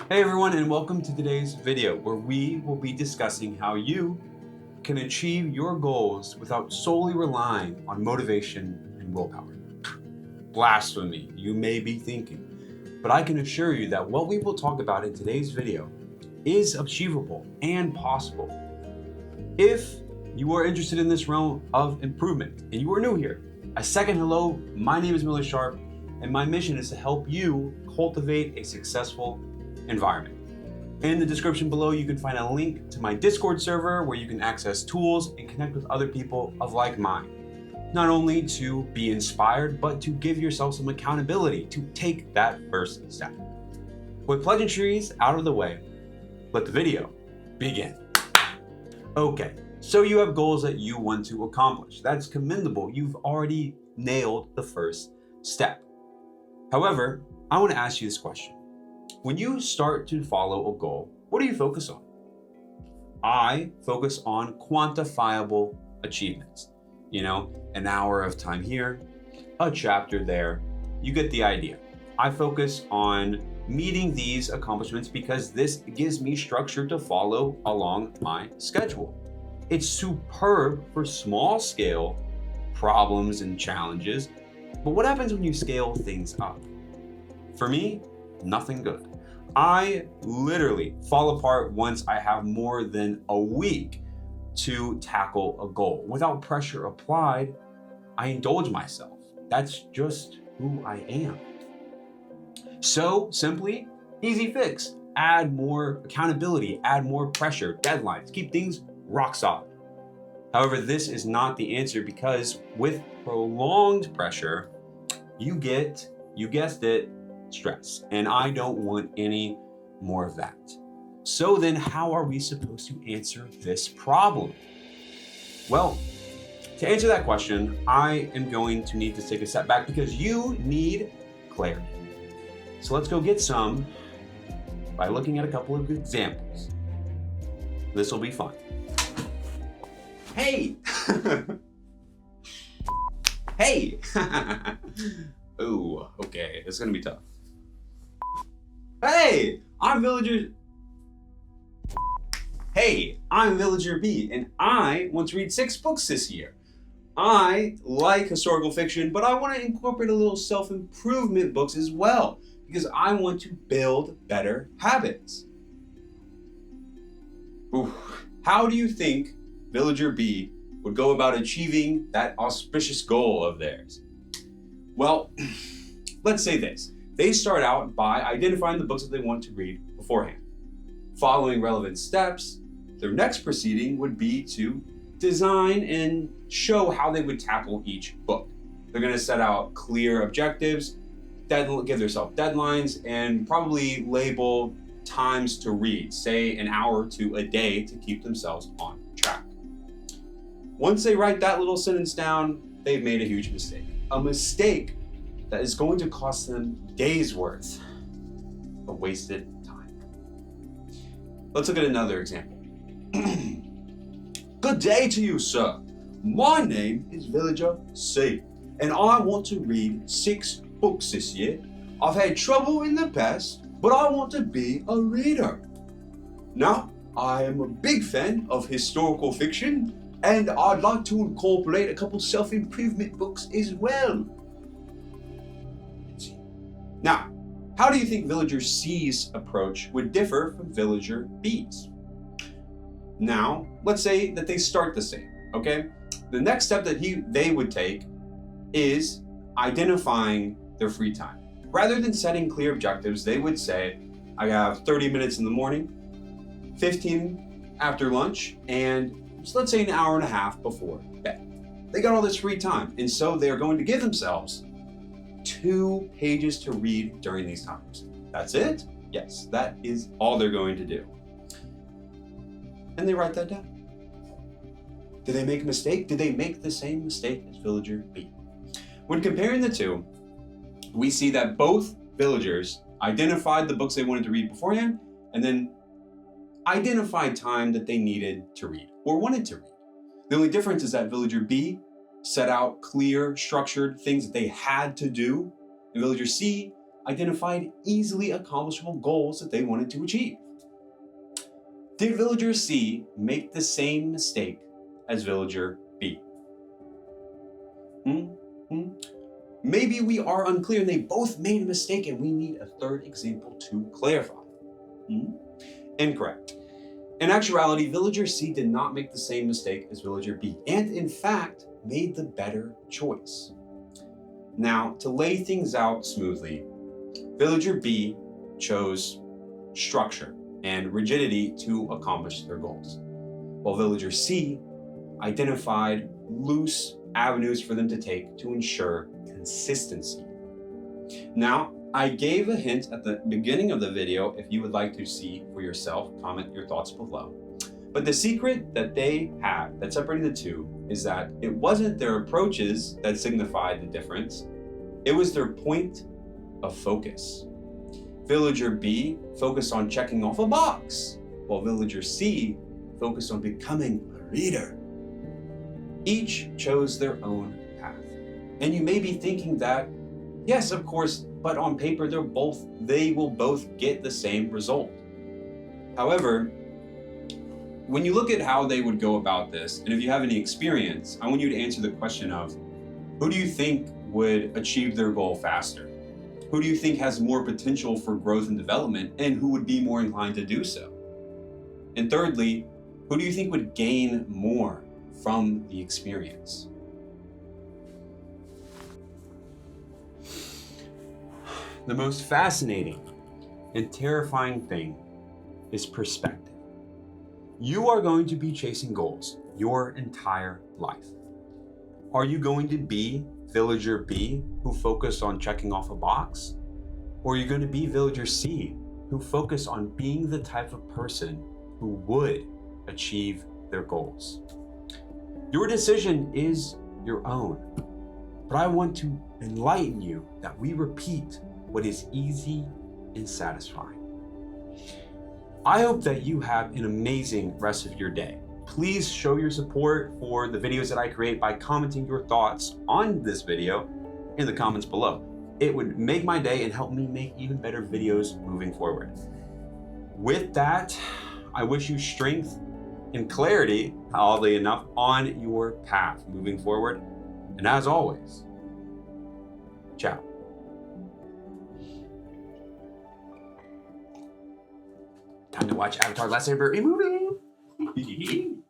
Hey everyone, and welcome to today's video where we will be discussing how you can achieve your goals without solely relying on motivation and willpower. Blasphemy, you may be thinking, but I can assure you that what we will talk about in today's video is achievable and possible. If you are interested in this realm of improvement and you are new here, a second hello, my name is Miller Sharp, and my mission is to help you cultivate a successful environment. In the description below, you can find a link to my Discord server where you can access tools and connect with other people of like mind. Not only to be inspired, but to give yourself some accountability to take that first step. With pleasantries out of the way, let the video begin. Okay, so you have goals that you want to accomplish. That's commendable. You've already nailed the first step. However, I want to ask you this question. When you start to follow a goal, what do you focus on? I focus on quantifiable achievements. You know, an hour of time here, a chapter there. You get the idea. I focus on meeting these accomplishments because this gives me structure to follow along my schedule. It's superb for small scale problems and challenges, but what happens when you scale things up? For me, nothing good. I literally fall apart once I have more than a week to tackle a goal. Without pressure applied, I indulge myself. That's just who I am. So simply, easy fix. Add more accountability, add more pressure, deadlines, keep things rock solid. However, this is not the answer because with prolonged pressure, you get, you guessed it, stress. And I don't want any more of that. So then how are we supposed to answer this problem? Well, to answer that question, I am going to need to take a step back because you need clarity. So let's go get some by looking at a couple of examples. This will be fun. Hey! Hey! Ooh, okay, it's gonna be tough. Hey, I'm Villager B, and I want to read 6 books this year. I like historical fiction, but I want to incorporate a little self-improvement books as well, because I want to build better habits. Ooh, how do you think Villager B would go about achieving that auspicious goal of theirs? Well, let's say this. They start out by identifying the books that they want to read beforehand. Following relevant steps, their next proceeding would be to design and show how they would tackle each book. They're going to set out clear objectives, give themselves deadlines, and probably label times to read, say an hour to a day to keep themselves on track. Once they write that little sentence down, they've made a huge mistake. A mistake that is going to cost them days worth of wasted time. Let's look at another example. Good day to you, sir. My name is Villager C, and I want to read 6 books this year. I've had trouble in the past, but I want to be a reader. Now, I am a big fan of historical fiction, and I'd like to incorporate a couple self-improvement books as well. Now, how do you think Villager C's approach would differ from Villager B's? Now, let's say that they start the same, okay? The next step that they would take is identifying their free time. Rather than setting clear objectives, they would say, I have 30 minutes in the morning, 15 after lunch, and so let's say an hour and a half before bed. They got all this free time, and so they're going to give themselves 2 pages to read during these times. That's it? Yes, that is all they're going to do. And they write that down. Did they make a mistake? Did they make the same mistake as Villager B? When comparing the two, we see that both villagers identified the books they wanted to read beforehand and then identified time that they needed to read or wanted to read. The only difference is that Villager B set out clear, structured things that they had to do, and villager C identified easily accomplishable goals that they wanted to achieve. Did villager C make the same mistake as villager B? Maybe we are unclear and they both made a mistake and we need a third example to clarify. Incorrect. In actuality, villager C did not make the same mistake as villager B, and in fact, made the better choice. Now, to lay things out smoothly, villager B chose structure and rigidity to accomplish their goals, while villager C identified loose avenues for them to take to ensure consistency. Now, I gave a hint at the beginning of the video. If you would like to see for yourself, comment your thoughts below. But the secret that they had that separated the two is that it wasn't their approaches that signified the difference, it was their point of focus. Villager B focused on checking off a box, while villager C focused on becoming a leader. Each chose their own path. And you may be thinking that, yes, of course, but on paper they will both get the same result. However, when you look at how they would go about this, and if you have any experience, I want you to answer the question of, who do you think would achieve their goal faster? Who do you think has more potential for growth and development, and who would be more inclined to do so? And thirdly, who do you think would gain more from the experience? The most fascinating and terrifying thing is perspective. You are going to be chasing goals your entire life. Are you going to be villager B, who focused on checking off a box? Or are you going to be villager C, who focused on being the type of person who would achieve their goals? Your decision is your own, but I want to enlighten you that we repeat what is easy and satisfying. I hope that you have an amazing rest of your day. Please show your support for the videos that I create by commenting your thoughts on this video in the comments below. It would make my day and help me make even better videos moving forward. With that, I wish you strength and clarity, oddly enough, on your path moving forward. And as always, ciao. Time to watch Avatar: Last Airbender movie.